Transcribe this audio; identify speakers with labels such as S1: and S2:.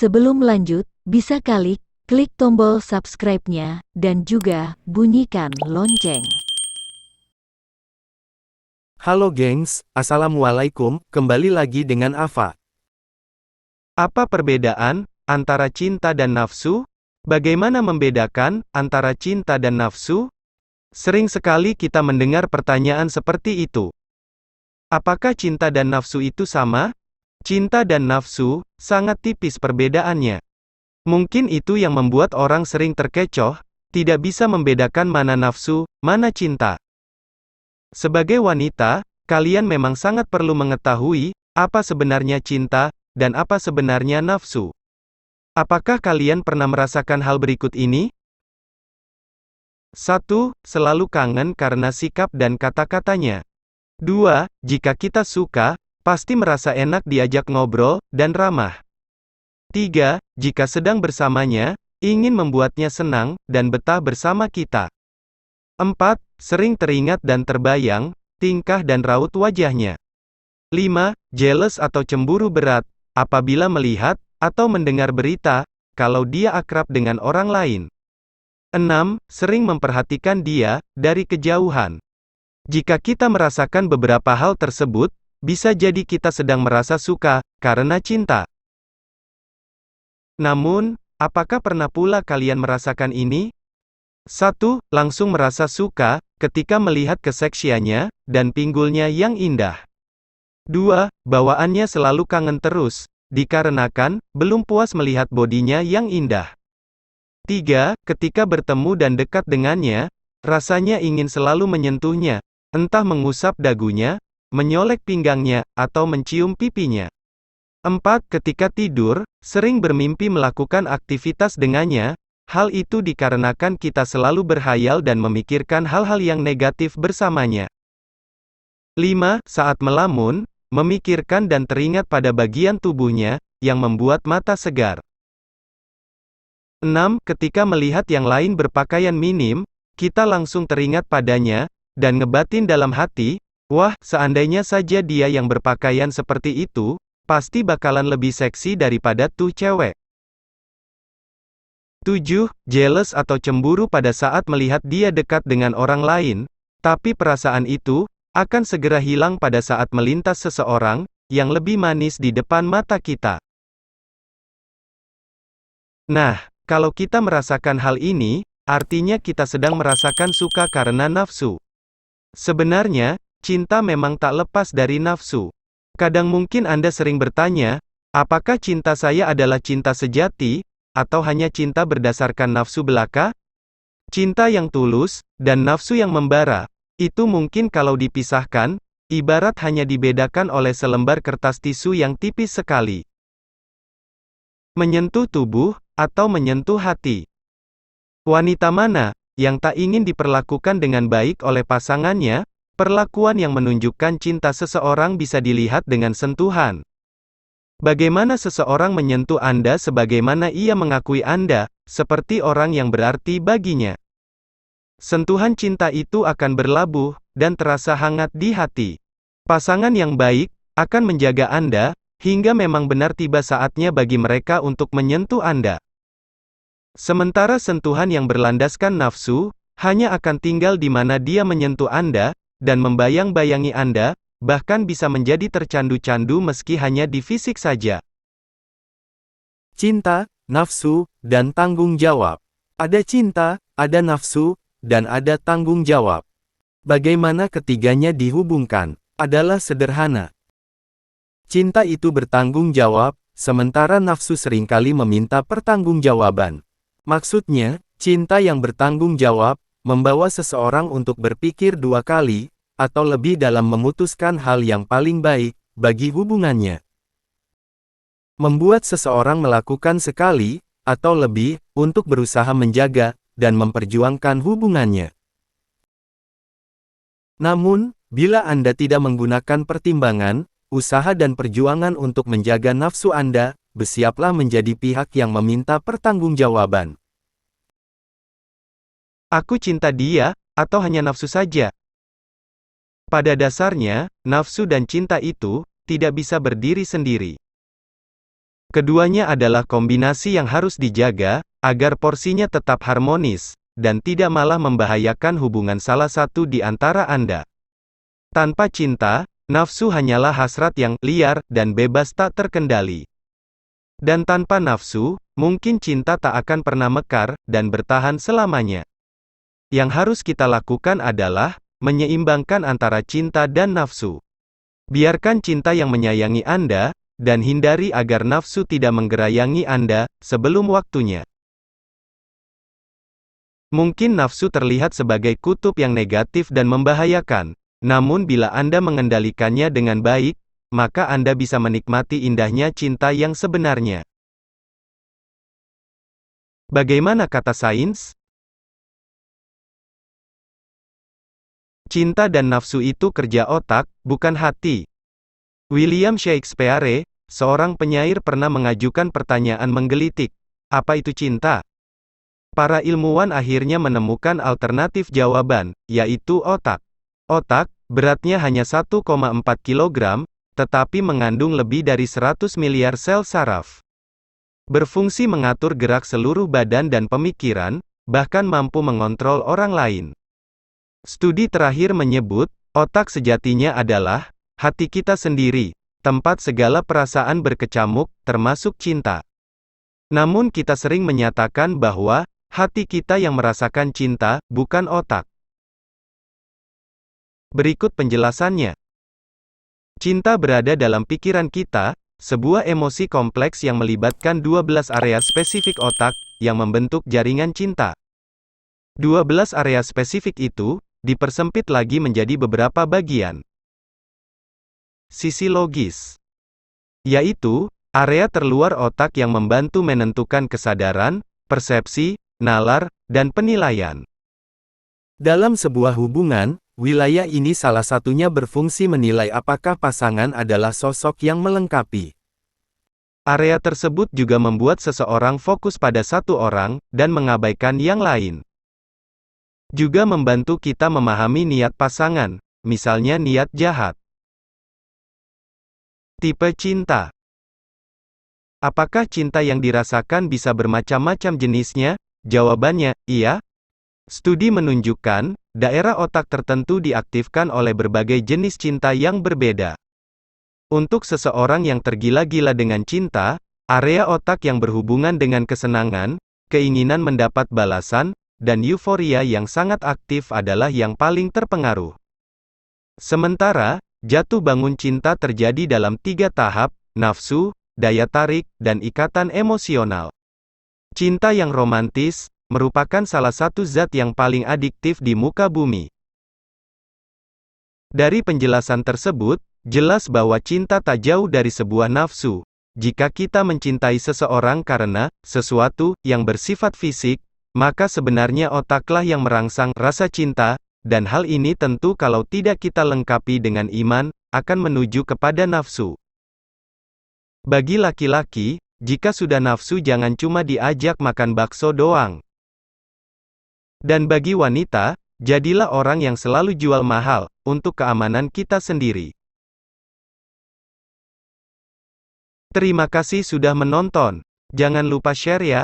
S1: Sebelum lanjut, bisa klik tombol subscribe-nya, dan juga bunyikan lonceng.
S2: Halo gengs, Assalamualaikum, kembali lagi dengan Ava. Apa perbedaan antara cinta dan nafsu? Bagaimana membedakan antara cinta dan nafsu? Sering sekali kita mendengar pertanyaan seperti itu. Apakah cinta dan nafsu itu sama? Cinta dan nafsu sangat tipis perbedaannya. Mungkin itu yang membuat orang sering terkecoh, tidak bisa membedakan mana nafsu, mana cinta. Sebagai wanita, kalian memang sangat perlu mengetahui apa sebenarnya cinta dan apa sebenarnya nafsu. Apakah kalian pernah merasakan hal berikut ini? 1. Selalu kangen karena sikap dan kata-katanya. 2. Jika kita suka, pasti merasa enak diajak ngobrol dan ramah. 3. Jika sedang bersamanya, ingin membuatnya senang dan betah bersama kita. 4. Sering teringat dan terbayang tingkah dan raut wajahnya. 5. Jealous atau cemburu berat apabila melihat atau mendengar berita kalau dia akrab dengan orang lain. 6. Sering memperhatikan dia dari kejauhan. Jika kita merasakan beberapa hal tersebut, bisa jadi kita sedang merasa suka karena cinta. Namun, apakah pernah pula kalian merasakan ini? 1. Langsung merasa suka ketika melihat keseksiannya dan pinggulnya yang indah. 2. Bawaannya selalu kangen terus, dikarenakan belum puas melihat bodinya yang indah. 3. Ketika bertemu dan dekat dengannya, rasanya ingin selalu menyentuhnya, entah mengusap dagunya, menyolek pinggangnya, atau mencium pipinya. 4. Ketika tidur, sering bermimpi melakukan aktivitas dengannya, hal itu dikarenakan kita selalu berhayal dan memikirkan hal-hal yang negatif bersamanya. 5. Saat melamun, memikirkan dan teringat pada bagian tubuhnya, yang membuat mata segar. 6. Ketika melihat yang lain berpakaian minim, kita langsung teringat padanya, dan ngebatin dalam hati, wah, seandainya saja dia yang berpakaian seperti itu, pasti bakalan lebih seksi daripada tuh cewek. 7. Jealous atau cemburu pada saat melihat dia dekat dengan orang lain, tapi perasaan itu akan segera hilang pada saat melintas seseorang yang lebih manis di depan mata kita. Nah, kalau kita merasakan hal ini, artinya kita sedang merasakan suka karena nafsu. Sebenarnya, cinta memang tak lepas dari nafsu. Kadang mungkin Anda sering bertanya, apakah cinta saya adalah cinta sejati, atau hanya cinta berdasarkan nafsu belaka? Cinta yang tulus, dan nafsu yang membara, itu mungkin kalau dipisahkan, ibarat hanya dibedakan oleh selembar kertas tisu yang tipis sekali. Menyentuh tubuh, atau menyentuh hati. Wanita mana yang tak ingin diperlakukan dengan baik oleh pasangannya? Perlakuan yang menunjukkan cinta seseorang bisa dilihat dengan sentuhan. Bagaimana seseorang menyentuh Anda sebagaimana ia mengakui Anda, seperti orang yang berarti baginya. Sentuhan cinta itu akan berlabuh, dan terasa hangat di hati. Pasangan yang baik akan menjaga Anda, hingga memang benar tiba saatnya bagi mereka untuk menyentuh Anda. Sementara sentuhan yang berlandaskan nafsu, hanya akan tinggal di mana dia menyentuh Anda, dan membayang-bayangi Anda, bahkan bisa menjadi tercandu-candu meski hanya di fisik saja. Cinta, nafsu, dan tanggung jawab. Ada cinta, ada nafsu, dan ada tanggung jawab. Bagaimana ketiganya dihubungkan? Adalah sederhana. Cinta itu bertanggung jawab, sementara nafsu seringkali meminta pertanggungjawaban. Maksudnya, cinta yang bertanggung jawab, membawa seseorang untuk berpikir dua kali, atau lebih dalam memutuskan hal yang paling baik, bagi hubungannya. Membuat seseorang melakukan sekali, atau lebih, untuk berusaha menjaga, dan memperjuangkan hubungannya. Namun, bila Anda tidak menggunakan pertimbangan, usaha dan perjuangan untuk menjaga nafsu Anda, bersiaplah menjadi pihak yang meminta pertanggungjawaban. Aku cinta dia, atau hanya nafsu saja? Pada dasarnya, nafsu dan cinta itu tidak bisa berdiri sendiri. Keduanya adalah kombinasi yang harus dijaga, agar porsinya tetap harmonis, dan tidak malah membahayakan hubungan salah satu di antara Anda. Tanpa cinta, nafsu hanyalah hasrat yang liar dan bebas tak terkendali. Dan tanpa nafsu, mungkin cinta tak akan pernah mekar dan bertahan selamanya. Yang harus kita lakukan adalah menyeimbangkan antara cinta dan nafsu. Biarkan cinta yang menyayangi Anda, dan hindari agar nafsu tidak menggerayangi Anda sebelum waktunya. Mungkin nafsu terlihat sebagai kutub yang negatif dan membahayakan, namun bila Anda mengendalikannya dengan baik, maka Anda bisa menikmati indahnya cinta yang sebenarnya. Bagaimana kata sains? Cinta dan nafsu itu kerja otak, bukan hati. William Shakespeare, seorang penyair pernah mengajukan pertanyaan menggelitik. Apa itu cinta? Para ilmuwan akhirnya menemukan alternatif jawaban, yaitu otak. Otak, beratnya hanya 1,4 kg, tetapi mengandung lebih dari 100 miliar sel saraf. Berfungsi mengatur gerak seluruh badan dan pemikiran, bahkan mampu mengontrol orang lain. Studi terakhir menyebut, otak sejatinya adalah hati kita sendiri, tempat segala perasaan berkecamuk, termasuk cinta. Namun kita sering menyatakan bahwa hati kita yang merasakan cinta, bukan otak. Berikut penjelasannya. Cinta berada dalam pikiran kita, sebuah emosi kompleks yang melibatkan 12 area spesifik otak, yang membentuk jaringan cinta. 12 area spesifik itu, dipersempit lagi menjadi beberapa bagian. Sisi logis, yaitu area terluar otak yang membantu menentukan kesadaran, persepsi, nalar, dan penilaian. Dalam sebuah hubungan, wilayah ini salah satunya berfungsi menilai apakah pasangan adalah sosok yang melengkapi. Area tersebut juga membuat seseorang fokus pada satu orang, dan mengabaikan yang lain. Juga membantu kita memahami niat pasangan, misalnya niat jahat. Tipe cinta. Apakah cinta yang dirasakan bisa bermacam-macam jenisnya? Jawabannya, iya. Studi menunjukkan, daerah otak tertentu diaktifkan oleh berbagai jenis cinta yang berbeda. Untuk seseorang yang tergila-gila dengan cinta, area otak yang berhubungan dengan kesenangan, keinginan mendapat balasan, dan euforia yang sangat aktif adalah yang paling terpengaruh. Sementara, jatuh bangun cinta terjadi dalam 3 tahap, nafsu, daya tarik, dan ikatan emosional. Cinta yang romantis, merupakan salah satu zat yang paling adiktif di muka bumi. Dari penjelasan tersebut, jelas bahwa cinta tak jauh dari sebuah nafsu. Jika kita mencintai seseorang karena sesuatu yang bersifat fisik, maka sebenarnya otaklah yang merangsang rasa cinta, dan hal ini tentu kalau tidak kita lengkapi dengan iman, akan menuju kepada nafsu. Bagi laki-laki, jika sudah nafsu jangan cuma diajak makan bakso doang. Dan bagi wanita, jadilah orang yang selalu jual mahal, untuk keamanan kita sendiri. Terima kasih sudah menonton. Jangan lupa share ya.